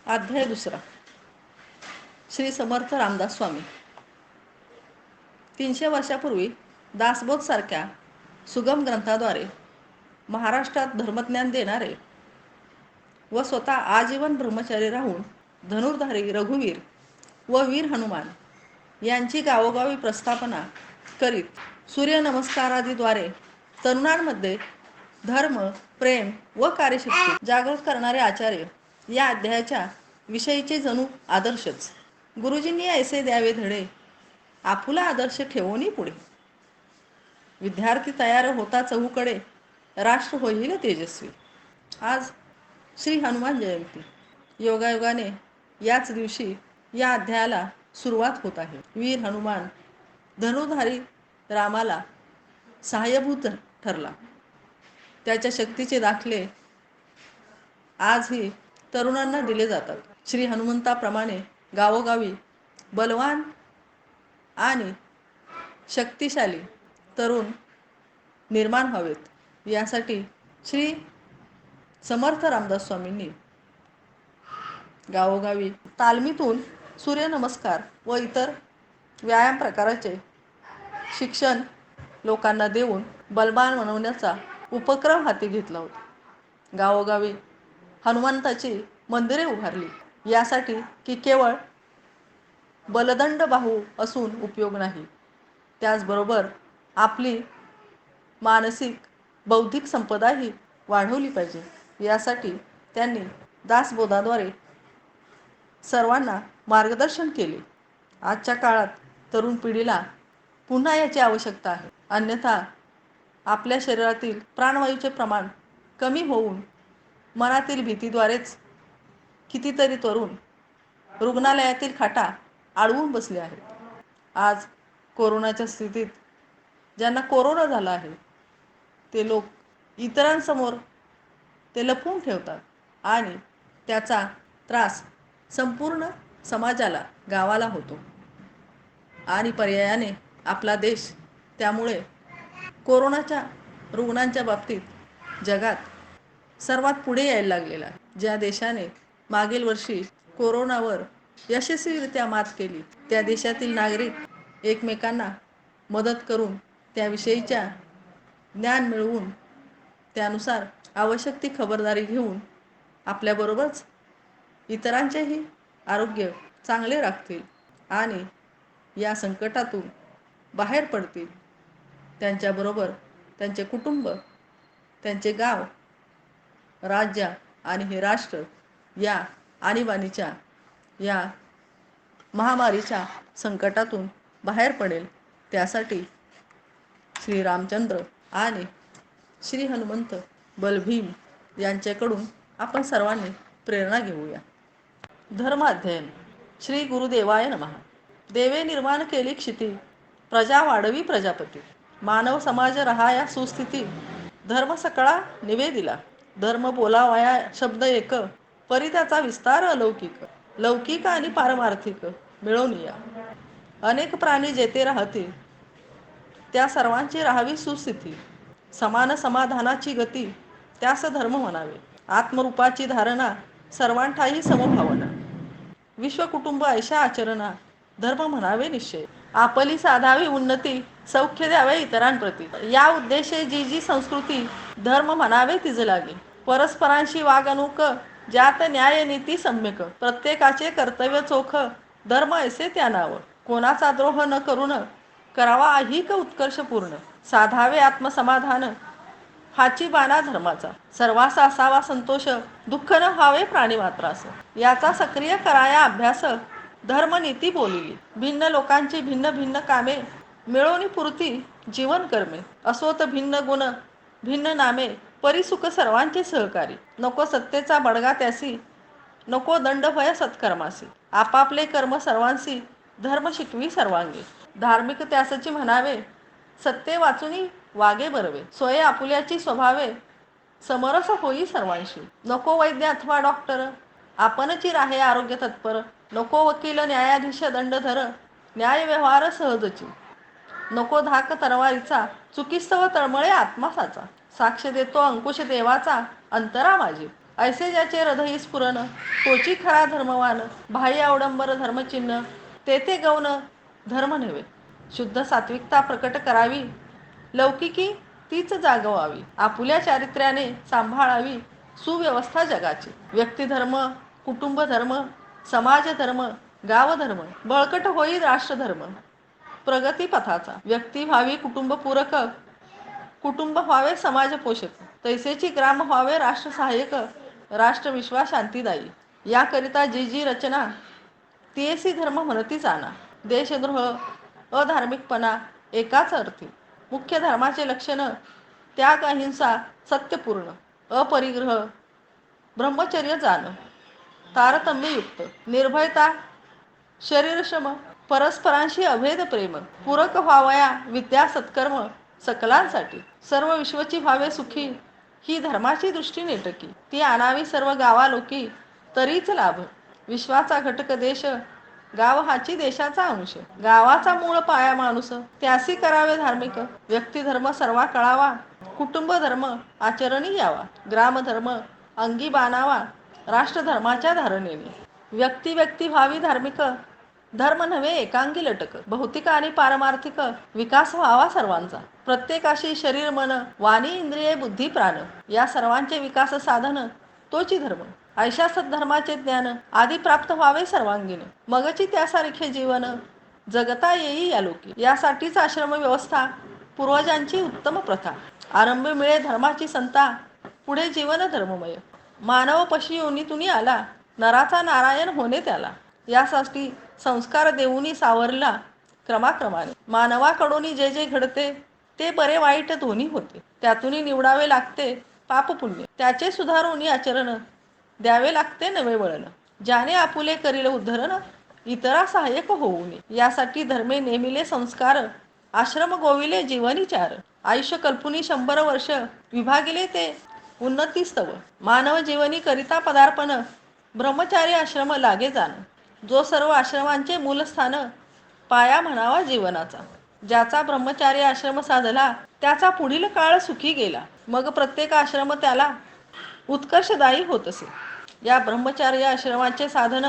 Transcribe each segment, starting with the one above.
अध्याय दुसरा. श्री समर्थ रामदास स्वामी. 300 वर्षापूर्वी दासबोध सारख्या सुगम ग्रंथाद्वारे महाराष्ट्रात धर्मज्ञान देणारे व स्वतः आजीवन ब्रह्मचारी राहून धनुर्धारी रघुवीर व वीर हनुमान यांची गावोगावी प्रस्थापना करीत सूर्यनमस्कारादीद्वारे तरुणांमध्ये धर्म, प्रेम व कार्यशक्ती जागृत करणारे आचार्य या अध्यायाच्या विषयीचे जणू आदर्शच. गुरुजींनी ऐसे द्यावे धडे, आपुला आदर्श ठेवोनी पुढे. विद्यार्थी तयार होता चहूकडे, राष्ट्र होईल तेजस्वी. आज श्री हनुमान जयंती. योगायोगाने याच दिवशी या अध्यायाला सुरुवात होत आहे. वीर हनुमान धनुर्धारी रामाला सहाय्यभूत ठरला. त्याच्या शक्तीचे दाखले आजही तरुणांना दिले जातात. श्री हनुमंताप्रमाणे गावोगावी बलवान आणि शक्तिशाली तरुण निर्माण व्हावेत यासाठी श्री समर्थ रामदास स्वामींनी गावोगावी तालमीतून सूर्यनमस्कार व इतर व्यायाम प्रकाराचे शिक्षण लोकांना देऊन बलवान बनवण्याचा उपक्रम हाती घेतला होता. गावोगावी हनुमंताची मंदिरे उभारली यासाठी की केवळ बलदंड बाहू असून उपयोग नाही, त्याचबरोबर आपली मानसिक बौद्धिक संपदाही वाढवली पाहिजे यासाठी त्यांनी दासबोधाद्वारे सर्वांना मार्गदर्शन केले. आजच्या काळात तरुण पिढीला पुन्हा याची आवश्यकता आहे, अन्यथा आपल्या शरीरातील प्राणवायूचे प्रमाण कमी होऊन मनातील भीतीद्वारेच कितीतरी तरुण रुग्णालयातील खाटा अडवून बसले आहेत. आज कोरोनाच्या स्थितीत ज्यांना कोरोना झाला आहे ते लोक इतरांसमोर ते लपवून ठेवतात आणि त्याचा त्रास संपूर्ण समाजाला, गावाला होतो आणि पर्यायाने आपला देश त्यामुळे कोरोनाच्या रुग्णांच्या बाबतीत जगात सर्वात पुढे यायला लागलेला आहे. ज्या देशाने मागील वर्षी कोरोनावर यशस्वीरित्या मात केली त्या देशातील नागरिक एकमेकांना मदत करून त्याविषयीच्या ज्ञान मिळवून त्यानुसार आवश्यक ती खबरदारी घेऊन आपल्याबरोबरच इतरांचेही आरोग्य चांगले राखतील आणि या संकटातून बाहेर पडतील. त्यांच्याबरोबर त्यांचे कुटुंब, त्यांचे गाव, राज्य आणि हे राष्ट्र या आणीबाणीच्या, या महामारीच्या संकटातून बाहेर पडेल. त्यासाठी श्री रामचंद्र आणि श्री हनुमंत बलभीम यांच्याकडून आपण सर्वांनी प्रेरणा घेऊया. धर्म अध्ययन. श्री गुरुदेवाय नमः. देवे निर्माण केली क्षिती, प्रजा वाढवी प्रजापती. मानव समाज रहाया सुस्थिती, धर्म सकळा निवेदिला. धर्म बोलावया शब्द एक, परी त्याचा विस्तार अलौकिक. लौकिक आणि पारमार्थिक मिळवून या. अनेक प्राणी जेथे राहतील त्या सर्वांची राहावी सुस्थिती. समान समाधानाची गती त्यास धर्म म्हणावे. आत्मरूपाची धारणा सर्वांठाही समभावना. विश्वकुटुंब ऐशा आचरणा धर्म म्हणावे निश्चय. आपली साधावी उन्नती, सौख्य द्यावे इतरांप्रती. या उद्देशे जी जी संस्कृती धर्म म्हणावे तिज लागे. परस्परांशी वागणूक ज्यात न्याय नीती सम्यक. प्रत्येकाचे कर्तव्य चोख धर्म ऐसे त्या नाव. कोणाचा द्रोह न करून करावा ऐहिक उत्कर्ष पूर्ण. साधावे आत्मसमाधान हाची बाणा धर्माचा. सर्वास असावा संतोष, दुःख न व्हावे प्राणी मात्रास. याचा सक्रिय कराया अभ्यास, धर्मनीती बोलिली. भिन्न लोकांची भिन्न भिन्न कामे, मिळवणी पुरती जीवन कर्मे. असोत भिन्न गुण भिन्न नामे, परिसुख सर्वांचे सहकारी. नको सत्तेचा बडगा त्यासी, नको दंड भय सत्कर्मासी. आपापले कर्म सर्वांसी, धर्म शिकवी सर्वांगी. धार्मिक त्यासची म्हणावे, सत्ते वाचुनी वागे बरवे. सोय आपुल्याची स्वभावे, समरस होई सर्वांशी. नको वैद्य अथवा डॉक्टर, आपणची राहे आरोग्य तत्पर. नको वकील न्यायाधीश दंडधर, न्याय व्यवहार सहजची. नको धाक तरवारीचा, चुकीस्तव तळमळे आत्मासाचा. साक्ष देतो अंकुश देवाचा, अंतरा माझी. ऐसे ज्याचे हृदयी स्फुरण, तोची खरा धर्मवान. बाह्य अवडंबर धर्मचिन्ह, तेथे गौण धर्म नव्हे. शुद्ध सात्विकता प्रकट करावी, लौकिकी तीच जागवावी. आपुल्या चारित्र्याने सांभाळावी सुव्यवस्था जगाची. व्यक्तिधर्म, कुटुंबधर्म, समाजधर्म, गावधर्म, बळकट होई राष्ट्रधर्म प्रगतीपथाचा. व्यक्ती व्हावी कुटुंबपूरक, कुटुंब व्हावे समाज पोषक, तैसेची ग्राम व्हावे राष्ट्र सहाय्यक, राष्ट्र विश्वास शांतीदायी. याकरिता जी जी रचना, तीएसी धर्म म्हणती जाणा. देशद्रोह अधार्मिकपणा एकाच अर्थी. मुख्य धर्माचे लक्षण, त्याग अहिंसा सत्यपूर्ण, अपरिग्रह ब्रह्मचर्य जाण, तारतम्ययुक्त, निर्भयता शरीरश्रम, परस्परांशी अभेद प्रेम, पूरक व्हावया विद्या सत्कर्म सकलांसाठी. सर्व विश्वची व्हावे सुखी, ही धर्माची दृष्टी नेटकी. ती आणावी सर्व गावालोकी, तरीच लाभ. विश्वाचा घटक देश, गाव हाची देशाचा अंश. गावाचा मूळ पाया माणूस, त्यासी करावे धार्मिक. व्यक्तिधर्म सर्वा कळावा, कुटुंब धर्म आचरणी यावा. ग्रामधर्म अंगी बाणावा, राष्ट्रधर्माच्या धारणेने. व्यक्ती व्यक्ती व्हावी धार्मिक, धर्म नव्हे एकांगी लटक. भौतिक आणि पारमार्थिक विकास व्हावा सर्वांचा. प्रत्येकाशी शरीर मन वाणी इंद्रिये बुद्धी प्राण, या सर्वांचे विकास साधन तोची धर्म. ऐशा सद्धर्माचे ज्ञान आधी प्राप्त व्हावे सर्वांगीण, मगची त्यासारखे जीवन जगता येई या लोकी. यासाठीच आश्रम व्यवस्था, पूर्वजांची उत्तम प्रथा. आरंभ मिळे धर्माची संता, पुढे जीवन धर्ममय. मानव पशी योनीतून आला, नराचा नारायण होणे त्याला. यासाठी संस्कार देऊनी सावरला क्रमाक्रमाने. मानवाकडून जे जे घडते, ते बरे वाईट दोन्ही होते. त्यातून निवडावे लागते पाप पुण्य, त्याचे सुधारून आचरण द्यावे लागते नवे वळण. ज्याने आपुले करील उद्धरण, इतरा सहाय्यक होऊ नये. यासाठी धर्मे नेमिले संस्कार, आश्रम गोविले जीवनी चार. आयुष्य कल्पुनी 100 वर्ष, विभागिले ते उन्नती स्तव. मानव जीवनी करिता पदार्पण, ब्रह्मचारी आश्रम लागे जाण. जो सर्व आश्रमांचे मूलस्थान, पाया म्हणावा जीवनाचा. ज्याचा ब्रह्मचारी आश्रम साधला, त्याचा पुढील काळ सुखी गेला. मग प्रत्येक आश्रम त्याला उत्कर्षदायी होत असे. या ब्रह्मचार्य आश्रमाचे साधन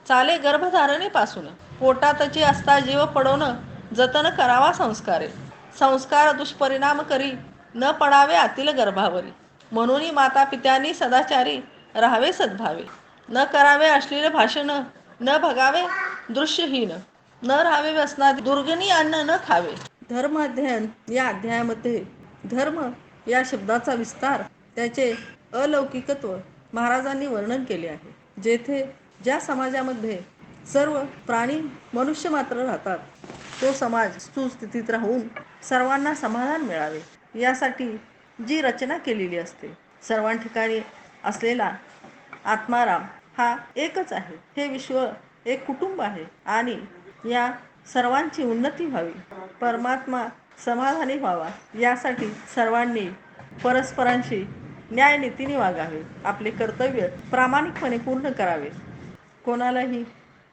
चाले गर्भधारणेपासून. पोटातची असता जीव पडवून जतन करावा संस्कारे. संस्कार दुष्परिणाम करी, न पडावे आतील गर्भावरी. म्हणून माता पित्यांनी सदाचारी राहावे सद्भावे. न करावे अश्लील भाषण, न भगावे दृश्यहीन, न राहावे व्यसनादी, दुर्गणी अन्न न खावे. धर्म अध्ययन या अध्यायामध्ये धर्म या शब्दाचा विस्तार, त्याचे अलौकिकत्व महाराजांनी वर्णन केले आहे. जेथे ज्या समाजामध्ये सर्व प्राणी मनुष्य मात्र राहतात, तो समाज सुस्थितीत राहून सर्वांना समाधान मिळावे, यासाठी जी रचना केलेली असते. सर्वांठिकाणी असलेला आत्माराम हा एकच आहे. हे विश्व एक कुटुंब आहे आणि या सर्वांची उन्नती व्हावी, परमात्मा समाधानी व्हावा, यासाठी सर्वांनी परस्परांशी न्यायनीतीने वागावे. आपले कर्तव्य प्रामाणिकपणे पूर्ण करावे. कोणालाही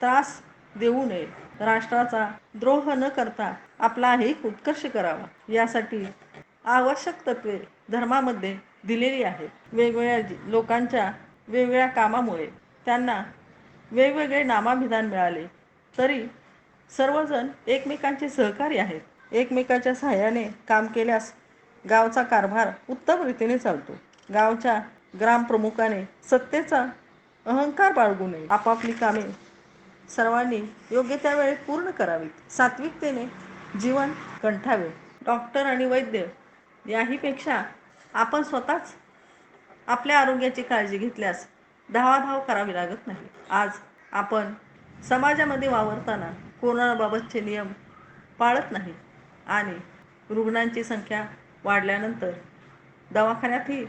त्रास देऊ नये. राष्ट्राचा द्रोह न करता आपलाही उत्कर्ष करावा, यासाठी आवश्यक तत्वे धर्मामध्ये दिलेली आहेत. वेगवेगळ्या लोकांच्या वेगवेगळ्या कामामुळे त्यांना वेगवेगळे नामाभिधान मिळाले, तरी सर्वजण एकमेकांचे सहकारी आहेत. एकमेकाच्या सहाय्याने काम केल्यास गावचा कारभार उत्तम रीतीने चालतो. गावच्या ग्रामप्रमुखाने सत्तेचा अहंकार बाळगू नये. आपापली कामे सर्वांनी योग्य त्या वेळेत पूर्ण करावीत. सात्विकतेने जीवन कंठावे. डॉक्टर आणि वैद्य याहीपेक्षा आपण स्वतःच आपल्या आरोग्याची काळजी घेतल्यास धावाधाव करावी लागत नाही. आज आपण समाजामध्ये वावरताना कोरोनाबाबतचे नियम पाळत नाही आणि रुग्णांची संख्या वाढल्यानंतर दवाखान्यातही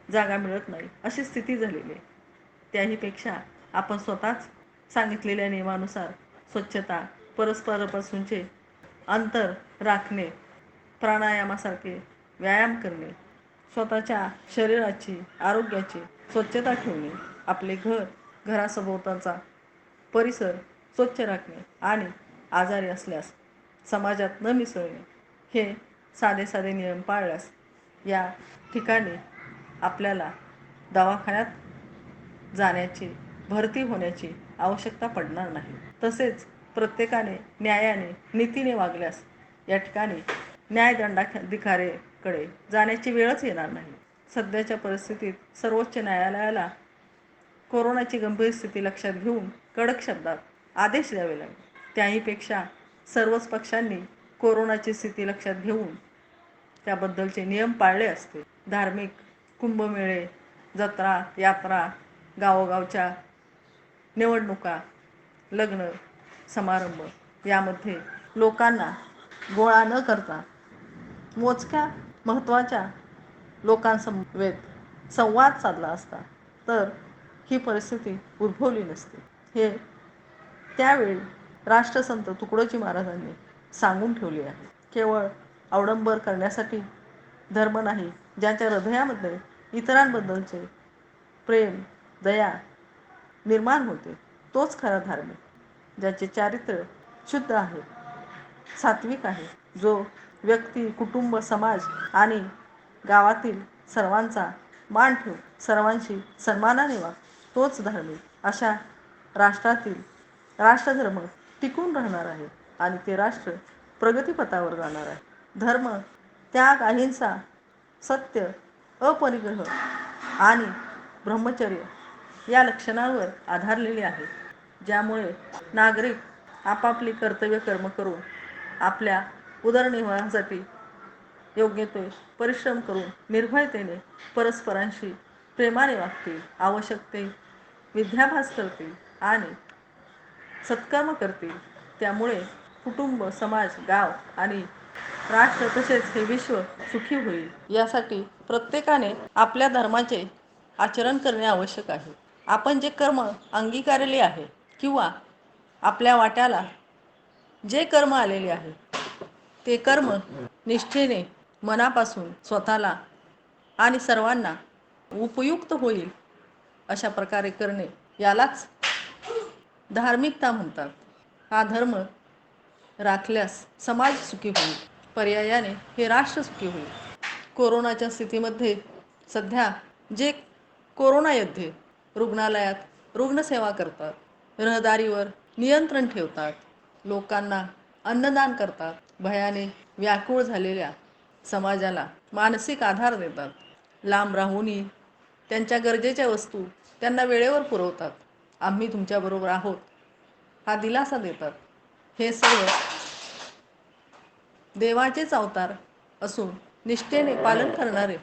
जागा मिळत नाही, अशी स्थिती झालेली आहे. त्याहीपेक्षा आपण स्वतःच सांगितलेल्या नियमानुसार स्वच्छता, परस्परापासूनचे अंतर राखणे, प्राणायामासारखे व्यायाम करणे, स्वतःच्या शरीराची आरोग्याची स्वच्छता ठेवणे, आपले घरासभोवतालचा परिसर स्वच्छ राखणे आणि आजारी असल्यास समाजात न मिसळणे, हे साधे साधे नियम पाळल्यास या ठिकाणी आपल्याला दवाखान्यात जाण्याची, भरती होण्याची आवश्यकता पडणार नाही. तसेच प्रत्येकाने न्यायाने, नीतीने वागल्यास या ठिकाणी न्यायदंडाधिकाऱ्याकडे जाण्याची वेळच येणार नाही. सध्याच्या परिस्थितीत सर्वोच्च न्यायालयाला कोरोनाची गंभीर स्थिती लक्षात घेऊन कडक शब्दात आदेश द्यावे लागले. त्याहीपेक्षा सर्वच पक्षांनी कोरोनाची स्थिती लक्षात घेऊन त्याबद्दलचे नियम पाळले असते. धार्मिक कुंभमेळे, जत्रा, यात्रा, गावोगावच्या निवडणुका, लग्न समारंभ यामध्ये लोकांना गोळा न करता मोजक्या महत्त्वाच्या लोकांसमवेत संवाद साधला असता तर ही परिस्थिती उद्भवली नसती. हे त्यावेळी राष्ट्रसंत तुकडोजी महाराजांनी सांगून ठेवले आहे. केवळ अवडंबर करण्यासाठी धर्म नाही, ज्याच्या हृदयामध्ये इतरांबद्दलचे प्रेम, दया निर्माण होते तोच खरा धार्मिक. ज्याचे चारित्र्य शुद्ध आहे, सात्विक आहे, जो व्यक्ती, कुटुंब, समाज आणि गावातील सर्वांचा मान ठेवून सर्वांशी सन्मानाने वागतो तोच धार्मिक. अशा राष्ट्रातील राष्ट्रधर्म टिकून राहणार आहे आणि ते राष्ट्र प्रगतीपथावर जाणार आहे. धर्म, त्याग, अहिंसा, सत्य, अपरिग्रह आणि ब्रह्मचर्य या लक्षणांवर आधारलेले आहे, ज्यामुळे नागरिक आपापली कर्तव्य कर्म करून आपल्या उदरनिर्वाहासाठी योग्य ते परिश्रम करून निर्भयतेने परस्परांशी प्रेमाने वागतील, आवश्यक ते विद्याभ्यास करतील आणि सत्कर्म करतील. त्यामुळे कुटुंब, समाज, गाव आणि राष्ट्र तसेच हे विश्व सुखी होईल. यासाठी प्रत्येकाने आपल्या धर्माचे आचरण करणे आवश्यक आहे. आपण जे कर्म अंगीकारले आहे किंवा आपल्या वाट्याला जे कर्म आलेले आहे ते कर्म निष्ठेने, मनापासून स्वतःला आणि सर्वांना उपयुक्त होईल अशा प्रकारे करणे यालाच धार्मिकता म्हणतात. हा धर्म राखल्यास समाज सुखी होईल, पर्यायाने हे राष्ट्र सुखी होईल. कोरोनाच्या स्थितीमध्ये सध्या जे कोरोना योद्धे रुग्णालयात रुग्णसेवा करतात, रहदारीवर नियंत्रण ठेवतात, लोकांना अन्नदान करतात, भयाने व्याकुळ झालेल्या समाजाला मानसिक आधार देतात, लांब राहूनही त्यांच्या गरजेच्या वस्तू त्यांना वेळेवर पुरवतात, आम्ही तुमच्याबरोबर आहोत हा दिलासा देतात. हे सर्व देवाचेच अवतार असून निष्ठेने पालन करणारे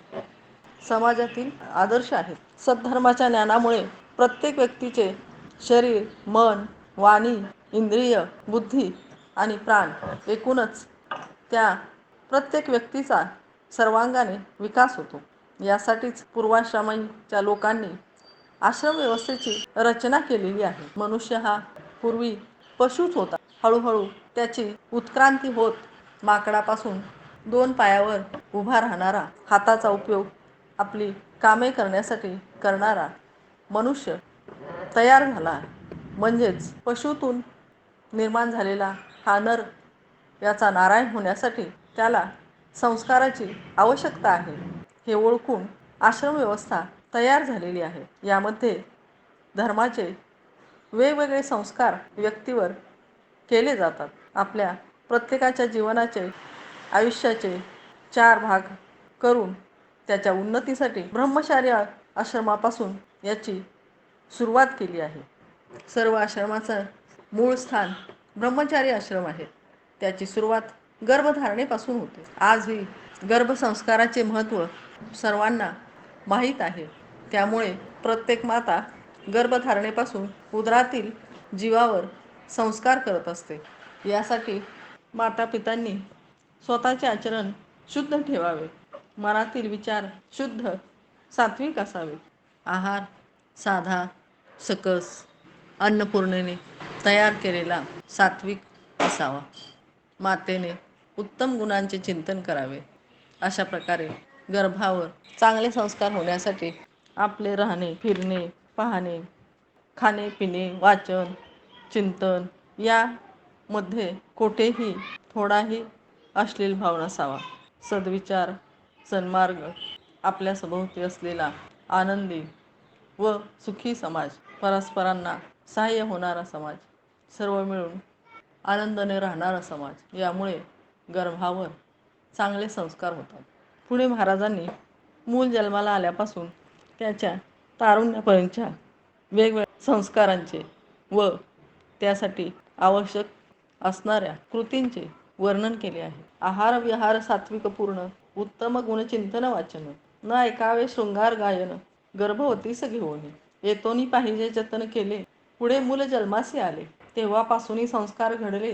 समाजातील आदर्श आहेत. सद्धर्माच्या ज्ञानामुळे प्रत्येक व्यक्तीचे शरीर, मन, वाणी, इंद्रिय, बुद्धी आणि प्राण एकूणच त्या प्रत्येक व्यक्तीचा सर्वांगाने विकास होतो. यासाठीच पूर्वाश्रमीच्या लोकांनी आश्रम व्यवस्थेची रचना केलेली आहे. मनुष्य हा पूर्वी पशुच होता. हळूहळू त्याची उत्क्रांती होत माकडापासून 2 पायावर उभा राहणारा, हाताचा उपयोग आपली कामे करण्यासाठी करणारा मनुष्य तयार झाला. म्हणजेच पशुतून निर्माण झालेला हा नर याचा नारायण होण्यासाठी त्याला संस्काराची आवश्यकता आहे हे ओळखून आश्रमव्यवस्था तयार झालेली आहे. यामध्ये धर्माचे वेगवेगळे संस्कार व्यक्तीवर केले जातात. आपल्या प्रत्येकाच्या जीवनाचे, आयुष्याचे 4 भाग करून त्याच्या उन्नतीसाठी ब्रह्मचर्य आश्रमापासून याची सुरुवात केली आहे. सर्व आश्रमाचं मूळ स्थान ब्रह्मचारी आश्रम आहे. त्याची सुरुवात गर्भधारणेपासून होते. आजही गर्भसंस्काराचे महत्त्व सर्वांना माहीत आहे. त्यामुळे प्रत्येक माता गर्भधारणेपासून उदरातील जीवावर संस्कार करत असते. यासाठी मातापितांनी स्वतःचे आचरण शुद्ध ठेवावे, मनातील विचार शुद्ध, सात्विक असावे, आहार साधा, सकस, अन्नपूर्णेने तयार केलेला सात्विक असावा, मातेने उत्तम गुणांचे चिंतन करावे. अशा प्रकारे गर्भावर चांगले संस्कार होण्यासाठी आपले राहणे, फिरणे, पाहणे, खाणे, पिणे, वाचन, चिंतन यामध्ये कोठेही थोडाही अश्लील भाव नसावा. सद्विचार, सन्मार्ग, आपल्या सभोवती असलेला आनंदी, व सुखी समाज, परस्परांना सहाय्य होणारा समाज, सर्व मिळून आनंदाने राहणारा समाज, यामुळे गर्भावर चांगले संस्कार होतात. पुढे महाराजांनी मूल जन्माला आल्यापासून त्याच्या तारुण्यापर्यंतच्या वेगवेगळ्या संस्कारांचे व त्यासाठी आवश्यक असणाऱ्या कृतींचे वर्णन केले आहे. आहार विहार सात्विक पूर्ण, उत्तम गुणचिंतन वाचन, न ऐकावे शृंगार गायन, गर्भवतीस घेऊन येतोनी पाहिजे जतन केले, पुढे मूल जन्मासी आले, तेव्हापासूनही संस्कार घडले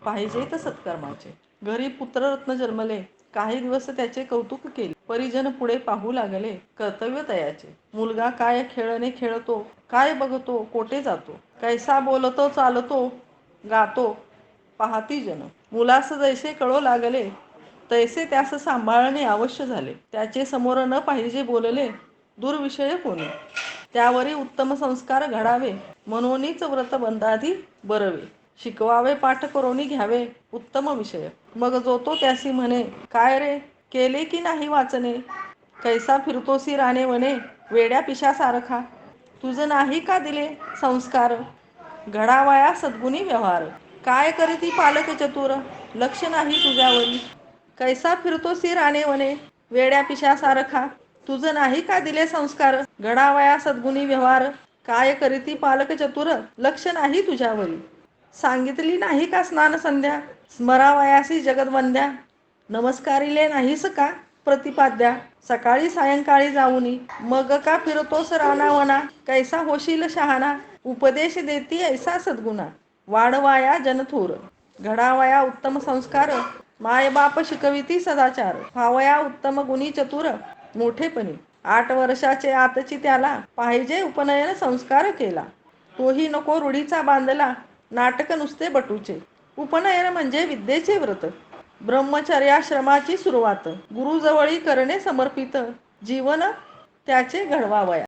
पाहिजेत सत्कर्माचे. घरी पुत्ररत्न जन्मले, काही दिवस त्याचे कौतुक केले, परिजन पुढे पाहू लागले कर्तव्य तयाचे. मुलगा काय खेळणे खेळतो, काय बघतो कोठे जातो, कैसा बोलतो चालतो गातो पाहती जन. मुलास जैसे कळो लागले, तैसे त्यास सांभाळणे अवश्य झाले. त्याचे समोर न पाहिजे बोलले, दुर्विषय कोणी. त्यावरी उत्तम संस्कार घडावे, म्हणूनच व्रत बंधाधी बरवे. शिकवावे पाठ करोनी घ्यावे उत्तम विषय, मग जो तो त्यासी म्हणे, काय रे केले की नाही वाचने. कैसा फिरतोसी राणे वने, वेड्या पिशासारखा. तुझ नाही का दिले संस्कार, घडावया सद्गुणी व्यवहार. काय करीती पालक चतुर, लक्ष नाही तुझ्यावरी. कैसा फिरतोसी राणे वने, वेड्या पिशासारखा. तुझ नाही का दिले संस्कार, घडावया सद्गुणी व्यवहार. काय करीती पालक चतुर, लक्ष नाही तुझ्यावरी. सांगितली नाही का स्नान संध्या, स्मरावयासी जगदवंद्या. नमस्कारिले नाहीस का प्रतिपाद्या, सकाळी सायंकाळी जाऊनी. मग का फिरतोस रानावना, कैसा होशील शहाणा. उपदेश देती ऐसा सद्गुणा, वाढवाया जनथोर. घडावया उत्तम संस्कार, मायबाप शिकविती सदाचार. व्हावया उत्तम गुणी चतुर, मोठेपणी. 8 वर्षाचे आतची त्याला, पाहिजे उपनयन संस्कार केला. तोही नको रूढीचा बांधला, नाटक नुसते बटूचे. उपनयन म्हणजे विद्येचे व्रत, ब्रह्मचर्याश्रमाची सुरुवात. गुरुजवळी करणे समर्पित, जीवन त्याचे घडवावया.